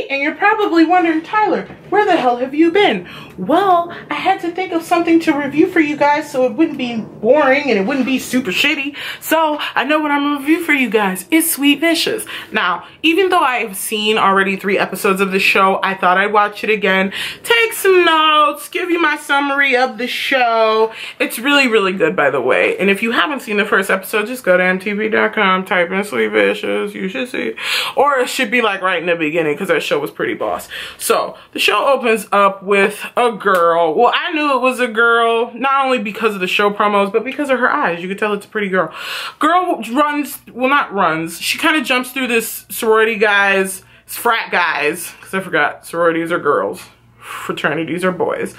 And you're probably wondering, Tyler, where the hell have you been? Well, I had to think of something to review for you guys so it wouldn't be boring and it wouldn't be super shitty. So I know what I'm gonna review for you guys. It's Sweet Vicious. Now, even though I've seen already 3 episodes of the show, I thought I'd watch it again, take some notes, give you my summary of the show. It's really, really good, by the way. And if you haven't seen the first episode, just go to mtv.com, type in Sweet Vicious, you should see it. Or it should be like right in the beginning, because that show was pretty boss. So the show opens up with a girl. Well, I knew it was a girl, not only because of the show promos, but because of her eyes. You could tell it's a pretty girl. Girl runs, well, not runs, she kind of jumps through this sorority guys, frat guys, because I forgot, sororities are girls, fraternities are boys.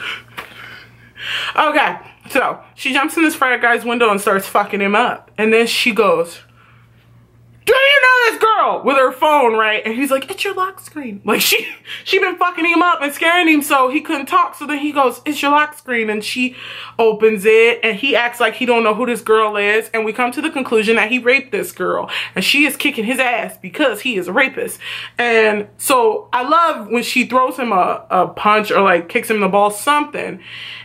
Okay, so she jumps in this frat guy's window and starts fucking him up. And then she goes, "Do you know this girl?" with her phone, right? And he's like, "It's your lock screen." Like she been fucking him up and scaring him so he couldn't talk. So then he goes, "It's your lock screen." And she opens it and he acts like he don't know who this girl is. And we come to the conclusion that he raped this girl. And she is kicking his ass because he is a rapist. And so I love when she throws him a punch or like kicks him in the ball, something.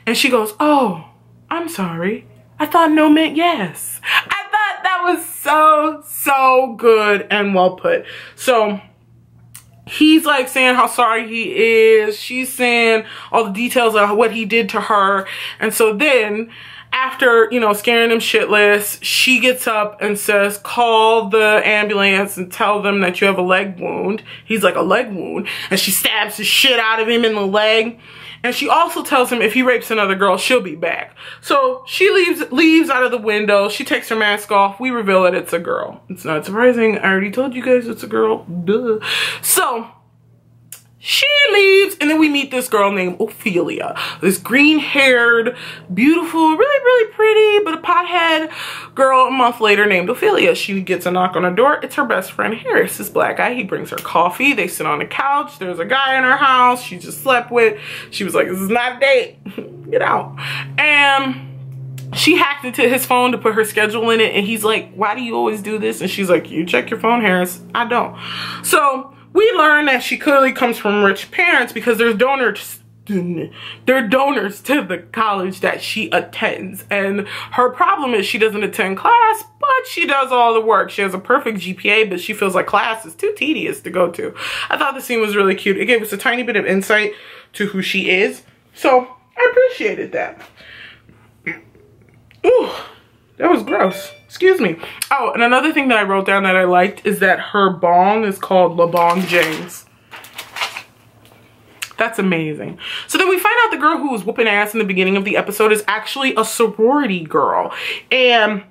And she goes, "Oh, I'm sorry. I thought no meant yes." I thought that was so good and well put. So he's like saying how sorry he is. She's saying all the details of what he did to her. And so then after, you know, scaring him shitless, she gets up and says, "Call the ambulance and tell them that you have a leg wound." He's like, "A leg wound?" And she stabs the shit out of him in the leg. And she also tells him if he rapes another girl, she'll be back. So she leaves out of the window. She takes her mask off. We reveal that it's a girl. It's not surprising. I already told you guys it's a girl. Duh. So she leaves, and then we meet this girl named Ophelia. This green-haired, beautiful, really, really pretty, but a pothead girl a month later named Ophelia. She gets a knock on her door. It's her best friend, Harris, this black guy. He brings her coffee. They sit on the couch. There's a guy in her house she just slept with. She was like, "This is not a date. Get out." And she hacked into his phone to put her schedule in it, and he's like, "Why do you always do this?" And she's like, "You check your phone, Harris. I don't." So we learn that she clearly comes from rich parents because they're donors to the college that she attends. And her problem is she doesn't attend class, but she does all the work. She has a perfect GPA, but she feels like class is too tedious to go to. I thought the scene was really cute. It gave us a tiny bit of insight to who she is. So I appreciated that. Ooh, that was gross. Excuse me. Oh, and another thing that I wrote down that I liked is that her bong is called LeBong James. That's amazing. So then we find out the girl who was whooping ass in the beginning of the episode is actually a sorority girl. And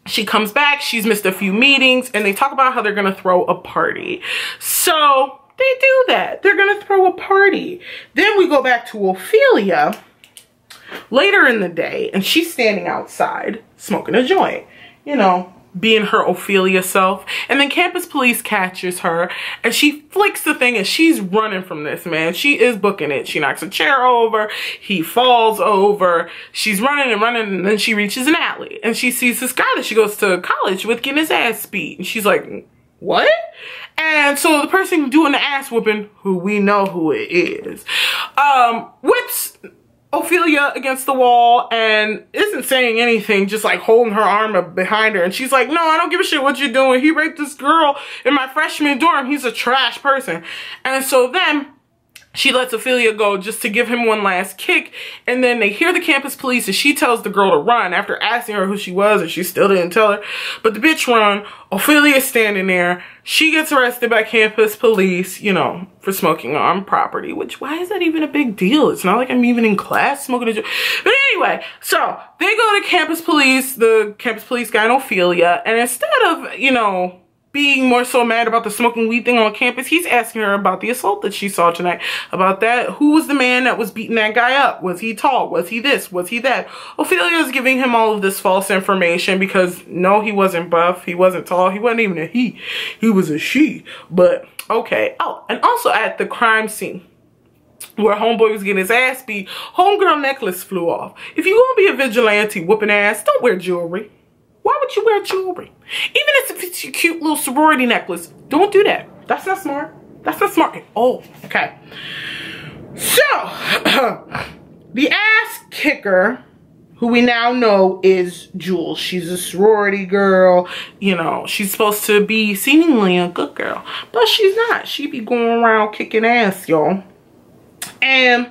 she comes back, she's missed a few meetings, and they talk about how they're gonna throw a party. So they do that. They're gonna throw a party. Then we go back to Ophelia later in the day, and she's standing outside smoking a joint. You know, being her Ophelia self. And then campus police catches her and she flicks the thing and she's running from this man. She is booking it. She knocks a chair over. He falls over. She's running and running, and then she reaches an alley and she sees this guy that she goes to college with getting his ass beat. And she's like, "What?" And so the person doing the ass whooping, who we know who it is, whips Ophelia against the wall and isn't saying anything, just like holding her arm up behind her. And she's like, "No, I don't give a shit what you're doing. He raped this girl in my freshman dorm. He's a trash person." And so then she lets Ophelia go just to give him one last kick. And then they hear the campus police and she tells the girl to run after asking her who she was, and she still didn't tell her. But the bitch run. Ophelia's standing there. She gets arrested by campus police, you know, for smoking on property, which, why is that even a big deal? It's not like I'm even in class smoking a joint. But anyway, so they go to campus police, the campus police guy and Ophelia, and instead of, you know, being more so mad about the smoking weed thing on campus, he's asking her about the assault that she saw tonight. About that, who was the man that was beating that guy up? Was he tall? Was he this? Was he that? Ophelia is giving him all of this false information because no, he wasn't buff. He wasn't tall. He wasn't even a he. He was a she. But okay. Oh, and also at the crime scene where homeboy was getting his ass beat, homegirl necklace flew off. If you're gonna be a vigilante whooping ass, don't wear jewelry. Why would you wear jewelry? Even if it's your cute little sorority necklace, don't do that. That's not smart. That's not smart. Oh, okay. So, the ass kicker, who we now know is Jules. She's a sorority girl. You know, she's supposed to be seemingly a good girl, but she's not. She be going around kicking ass, y'all. And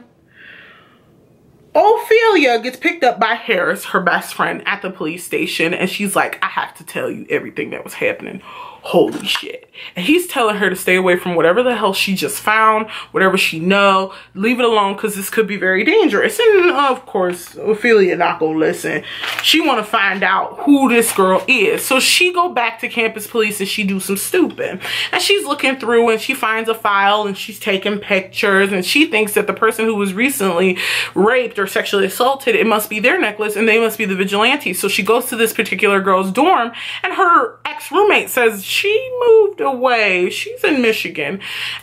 Ophelia gets picked up by Harris, her best friend, at the police station, and she's like, I have to tell you everything that was happening. Holy shit. And he's telling her to stay away from whatever the hell she just found, whatever she know, leave it alone because this could be very dangerous. And of course, Ophelia not gonna listen. She want to find out who this girl is. So she go back to campus police and she do some stupid. And she's looking through and she finds a file and she's taking pictures and she thinks that the person who was recently raped or sexually assaulted, it must be their necklace and they must be the vigilantes. So she goes to this particular girl's dorm and her ex-roommate says she moved away. She's in Michigan.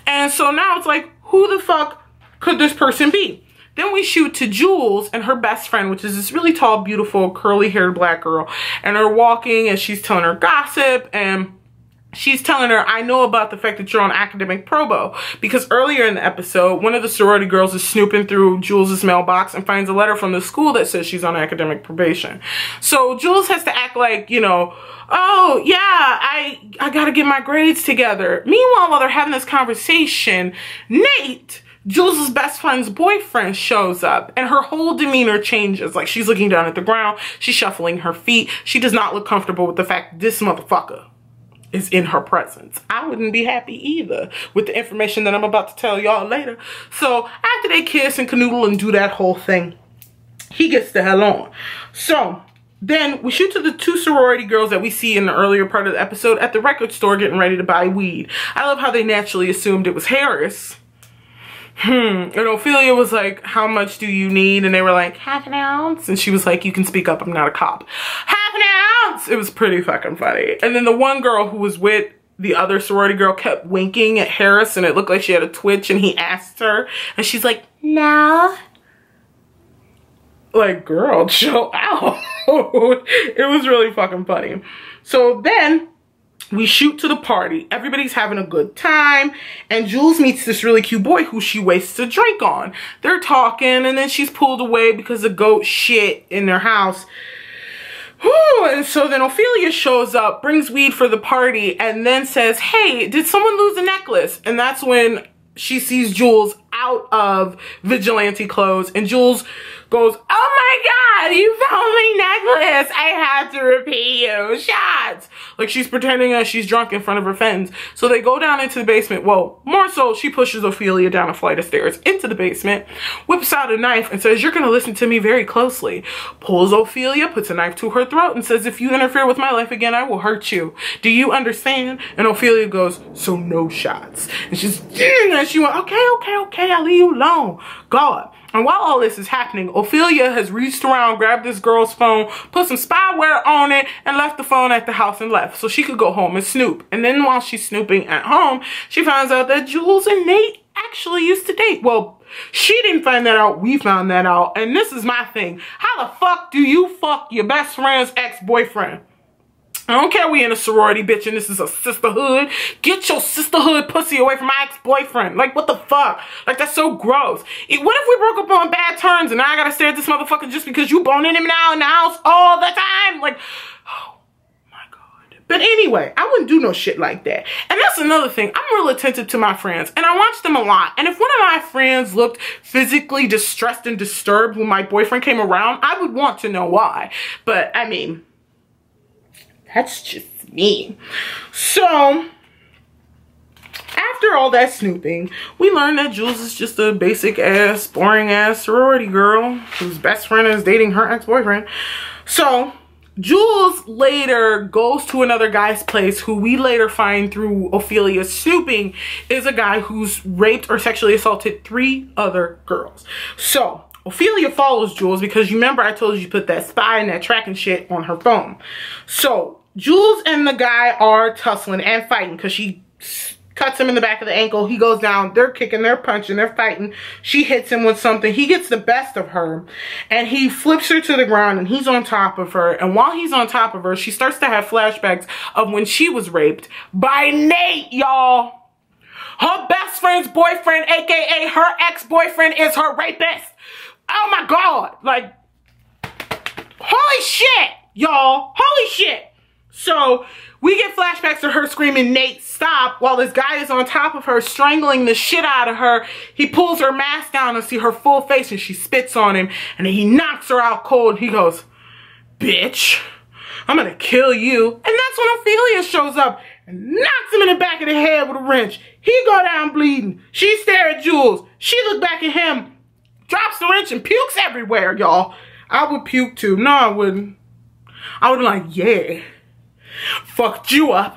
And so now it's like, who the fuck could this person be? Then we shoot to Jules and her best friend, which is this really tall, beautiful, curly-haired black girl. And they're walking and she's telling her gossip and she's telling her, I know about the fact that you're on academic probo. Because earlier in the episode, one of the sorority girls is snooping through Jules's mailbox and finds a letter from the school that says she's on academic probation. So Jules has to act like, you know, oh yeah, I gotta get my grades together. Meanwhile, while they're having this conversation, Nate, Jules's best friend's boyfriend, shows up and her whole demeanor changes. Like, she's looking down at the ground, she's shuffling her feet. She does not look comfortable with the fact that this motherfucker is in her presence. I wouldn't be happy either with the information that I'm about to tell y'all later. So after they kiss and canoodle and do that whole thing, he gets the hell on. So then we shoot to the two sorority girls that we see in the earlier part of the episode at the record store getting ready to buy weed. I love how they naturally assumed it was Harris. And Ophelia was like, how much do you need? And they were like, half an ounce. And she was like, you can speak up, I'm not a cop. Half an ounce! It was pretty fucking funny. And then the one girl who was with the other sorority girl kept winking at Harris and it looked like she had a twitch and he asked her. And she's like, no. Like, girl, chill out. It was really fucking funny. So then we shoot to the party. Everybody's having a good time. And Jules meets this really cute boy who she wastes a drink on. They're talking and then she's pulled away because the goat shit in their house. Whew, and so then Ophelia shows up, brings weed for the party, and then says, hey, did someone lose a necklace? And that's when she sees Jules out of vigilante clothes. And Jules goes, oh my God, you found my necklace. I have to repay you. Shots. Like, she's pretending that she's drunk in front of her friends. So they go down into the basement. Well, more so, she pushes Ophelia down a flight of stairs into the basement, whips out a knife and says, you're going to listen to me very closely. Pulls Ophelia, puts a knife to her throat and says, if you interfere with my life again, I will hurt you. Do you understand? And Ophelia goes, so no shots. And she went, okay, I'll leave you alone. God. And while all this is happening, Ophelia has reached around, grabbed this girl's phone, put some spyware on it, and left the phone at the house and left so she could go home and snoop. And then while she's snooping at home, she finds out that Jules and Nate actually used to date. Well, she didn't find that out. We found that out. And this is my thing. How the fuck do you fuck your best friend's ex-boyfriend? I don't care we in a sorority, bitch, and this is a sisterhood. Get your sisterhood pussy away from my ex-boyfriend. Like, what the fuck? Like, that's so gross. What if we broke up on bad terms and now I gotta stare at this motherfucker just because you boning him now in the house all the time? Like, oh my God. But anyway, I wouldn't do no shit like that. And that's another thing. I'm real attentive to my friends and I watch them a lot. And if one of my friends looked physically distressed and disturbed when my boyfriend came around, I would want to know why. But, I mean, that's just me. So, after all that snooping, we learned that Jules is just a basic ass, boring ass sorority girl whose best friend is dating her ex-boyfriend. So, Jules later goes to another guy's place who we later find through Ophelia's snooping is a guy who's raped or sexually assaulted 3 other girls. So, Ophelia follows Jules because you remember I told you put that spy and that tracking shit on her phone. So, Jules and the guy are tussling and fighting because she cuts him in the back of the ankle. He goes down. They're kicking, they're punching, they're fighting. She hits him with something. He gets the best of her and he flips her to the ground and he's on top of her. And while he's on top of her, she starts to have flashbacks of when she was raped by Nate, y'all. Her best friend's boyfriend, aka her ex-boyfriend, is her rapist. Oh my God. Like, holy shit, y'all. Holy shit. So we get flashbacks to her screaming, Nate, stop, while this guy is on top of her, strangling the shit out of her. He pulls her mask down to see her full face, and she spits on him, and then he knocks her out cold. He goes, bitch, I'm gonna kill you. And that's when Ophelia shows up and knocks him in the back of the head with a wrench. He go down bleeding. She stare at Jules. She look back at him, drops the wrench, and pukes everywhere, y'all. I would puke too. No, I wouldn't. I would be like, yeah, fucked you up.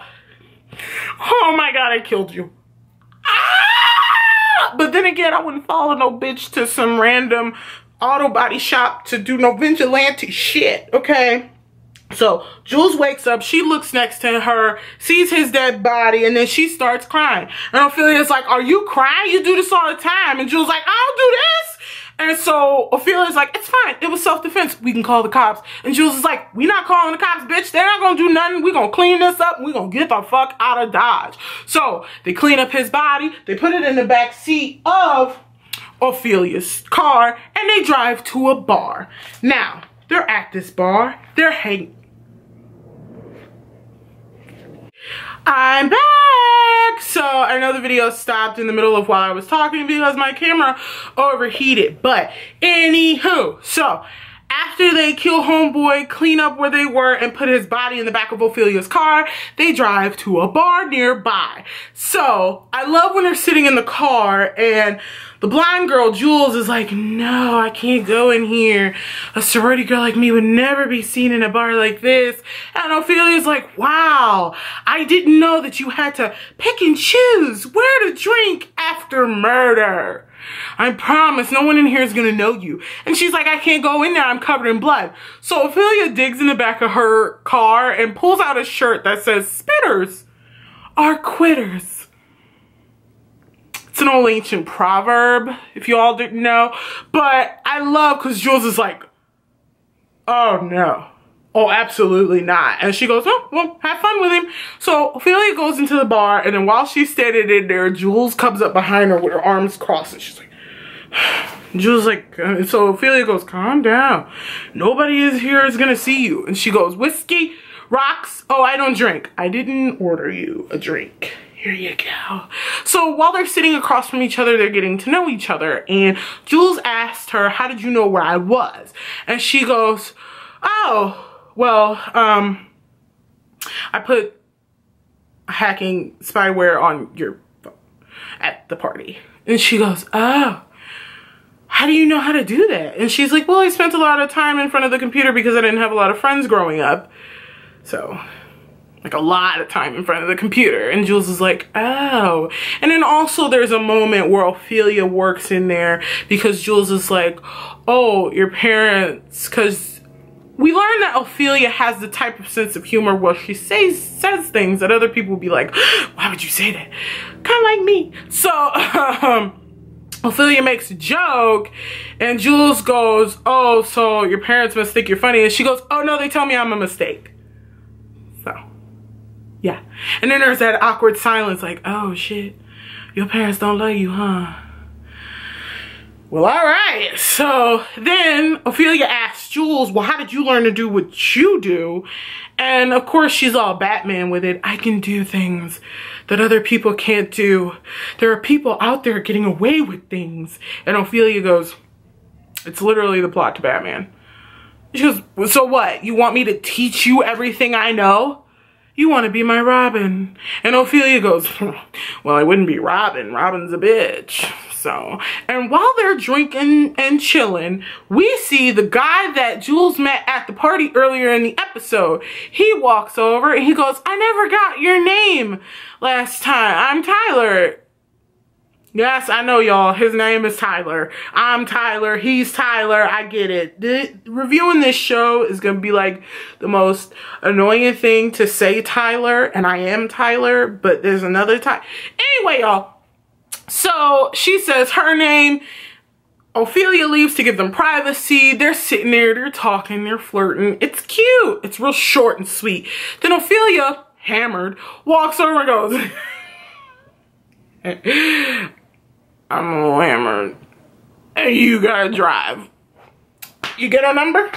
Oh my God, I killed you. Ah! But then again, I wouldn't follow no bitch to some random auto body shop to do no vigilante shit, okay? So Jules wakes up, she looks next to her, sees his dead body, and then she starts crying. And Ophelia's like, are you crying? You do this all the time. And Jules like, I don't do this. And so Ophelia's like, it's fine. It was self-defense. We can call the cops. And Jules is like, we not calling the cops, bitch. They're not gonna do nothing. We gonna clean this up and we gonna get the fuck out of Dodge. So they clean up his body. They put it in the back seat of Ophelia's car and they drive to a bar. Now, they're at this bar. They're hanging. I'm back! So I know the video stopped in the middle of while I was talking because my camera overheated. But anywho, so after they kill homeboy, clean up where they were, and put his body in the back of Ophelia's car, they drive to a bar nearby. So I love when they're sitting in the car and the blind girl, Jules, is like, no, I can't go in here. A sorority girl like me would never be seen in a bar like this. And Ophelia's like, wow, I didn't know that you had to pick and choose where to drink after murder. I promise no one in here is gonna know you. And she's like, I can't go in there, I'm covered in blood. So Ophelia digs in the back of her car and pulls out a shirt that says, spitters are quitters. It's an old ancient proverb, if you all didn't know. But I love, because Jules is like, oh no. Oh, absolutely not. And she goes, oh, well, have fun with him. So Ophelia goes into the bar, and then while she's standing in there, Jules comes up behind her with her arms crossed, and she's like, Jules like, so Ophelia goes, calm down. Nobody is here is gonna see you. And she goes, whiskey, rocks. Oh, I don't drink. I didn't order you a drink. Here you go. So while they're sitting across from each other, they're getting to know each other. And Jules asked her, how did you know where I was? And she goes, oh, well, I put hacking spyware on your phone at the party. And she goes, oh, how do you know how to do that? And she's like, well, I spent a lot of time in front of the computer because I didn't have a lot of friends growing up. So, like a lot of time in front of the computer. And Jules is like, oh. And then also there's a moment where Ophelia works in there because Jules is like, oh, your parents, because we learned that Ophelia has the type of sense of humor where she says things that other people will be like, why would you say that? Kind of like me. So, Ophelia makes a joke and Jules goes, oh, so your parents must think you're funny. And she goes, oh no, they tell me I'm a mistake. So, yeah. And then there's that awkward silence like, oh shit, your parents don't love you, huh? Well, all right. So then Ophelia asks Jules, well, how did you learn to do what you do? And of course she's all Batman with it. I can do things that other people can't do. There are people out there getting away with things. And Ophelia goes, it's literally the plot to Batman. She goes, so what? You want me to teach you everything I know? You want to be my Robin. And Ophelia goes, well, I wouldn't be Robin. Robin's a bitch. So, and while they're drinking and chilling, we see the guy that Jules met at the party earlier in the episode. He walks over and he goes, I never got your name last time. I'm Tyler. Yes, I know, y'all. His name is Tyler. I'm Tyler. He's Tyler. I get it. Reviewing this show is going to be like the most annoying thing to say Tyler, and I am Tyler, but there's another Tyler. Anyway, y'all. So she says her name. Ophelia leaves to give them privacy. They're sitting there. They're talking. They're flirting. It's cute. It's real short and sweet. Then Ophelia, hammered, walks over and goes... I'm a little hammered. And you gotta drive. You get a number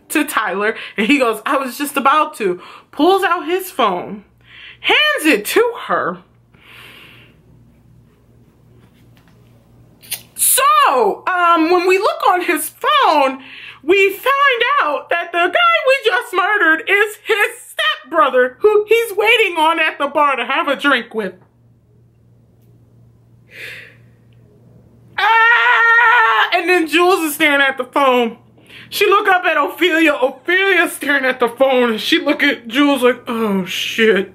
to Tyler, and he goes, I was just about to. Pulls out his phone, hands it to her. So, when we look on his phone, we find out that the guy we just murdered is his stepbrother, who he's waiting on at the bar to have a drink with. And then Jules is staring at the phone. She look up at Ophelia. Ophelia's staring at the phone, and she look at Jules like, oh shit.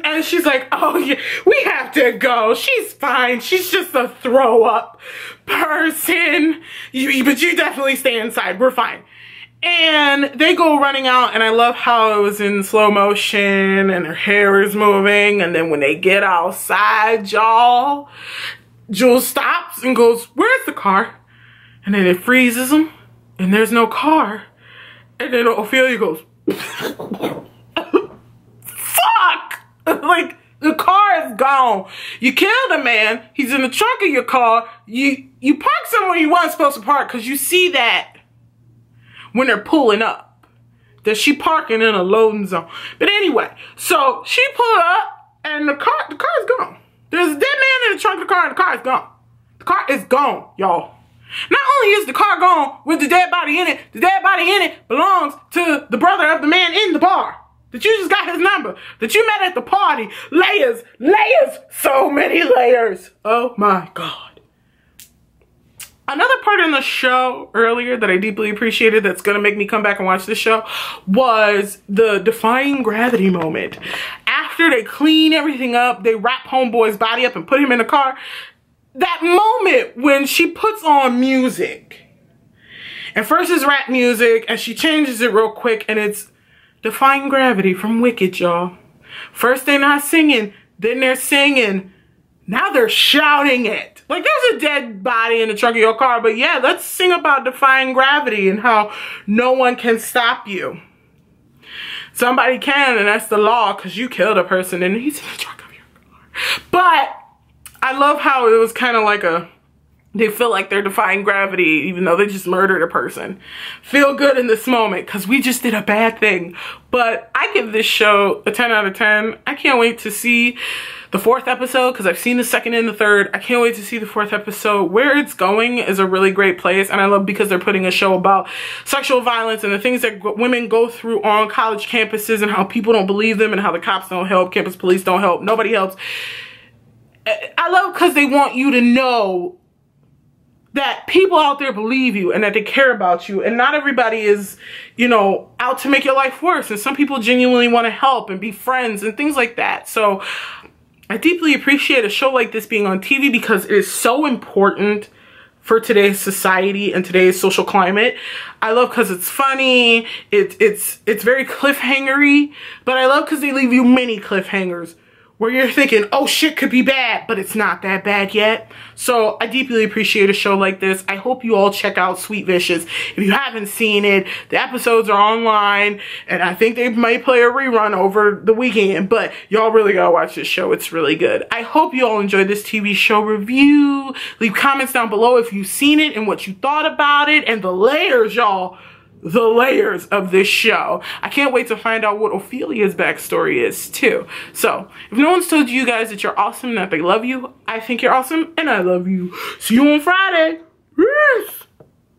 And she's like, oh yeah, we have to go. She's fine. She's just a throw up person. But you definitely stay inside. We're fine. And they go running out, and I love how it was in slow motion and her hair is moving. And then when they get outside, y'all, Jules stops and goes, where's the car? And then it freezes them, and there's no car. And then Ophelia goes, fuck! Like, the car is gone. You killed a man. He's in the trunk of your car. You park somewhere you weren't supposed to park, because you see that when they're pulling up, that she parking in a loading zone. But anyway, so she pulled up, and the car is gone. There's a dead man in the trunk of the car, and the car is gone. The car is gone, y'all. Not only is the car gone with the dead body in it, the dead body in it belongs to the brother of the man in the bar that you just got his number, that you met at the party. Layers, layers, so many layers. Oh my God. Another part in the show earlier that I deeply appreciated that's going to make me come back and watch this show was the defying gravity moment. After they clean everything up, they wrap Homeboy's body up and put him in the car. That moment when she puts on music. And first it's rap music, and she changes it real quick, and it's Defying Gravity from Wicked, y'all. First they're not singing, then they're singing. Now they're shouting it. Like, there's a dead body in the trunk of your car, but yeah, let's sing about defying gravity and how no one can stop you. Somebody can, and that's the law, because you killed a person and he's in the trunk of your car. But I love how it was kind of like they feel like they're defying gravity even though they just murdered a person. Feel good in this moment because we just did a bad thing. But I give this show a 10 out of 10. I can't wait to see the 4th episode because I've seen the 2nd and the 3rd. I can't wait to see the 4th episode. Where it's going is a really great place, and I love because they're putting a show about sexual violence and the things that women go through on college campuses and how people don't believe them and how the cops don't help, campus police don't help, nobody helps. I love because they want you to know that people out there believe you and that they care about you, and not everybody is, you know, out to make your life worse, and some people genuinely want to help and be friends and things like that. So I deeply appreciate a show like this being on TV because it is so important for today's society and today's social climate. I love because it's funny, it's very cliffhangery, but I love because they leave you many cliffhangers where you're thinking, oh shit could be bad, but it's not that bad yet. So I deeply appreciate a show like this. I hope you all check out Sweet Vicious. If you haven't seen it, the episodes are online, and I think they might play a rerun over the weekend, but y'all really gotta watch this show. It's really good. I hope you all enjoyed this TV show review. Leave comments down below if you've seen it and what you thought about it, and the layers, y'all. The layers of this show. I can't wait to find out what Ophelia's backstory is too. So if no one's told you guys that you're awesome and that they love you, I think you're awesome and I love you. See you on Friday. Peace.